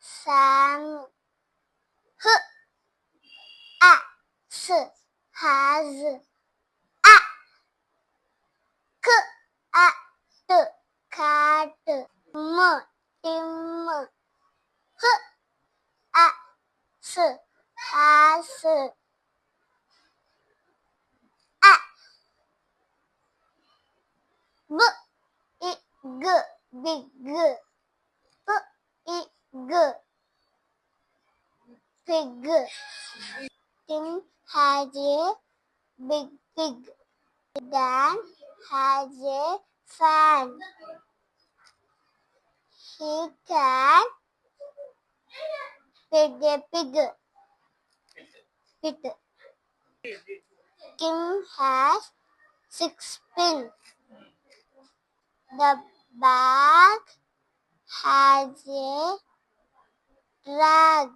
sang. Axe has. Cat. Tim. Axe has. Big. Pig. Tim has a big pig. Dan has a fan. He can feed a pig. Pit. Kim has 6 pins. The bag has a drag.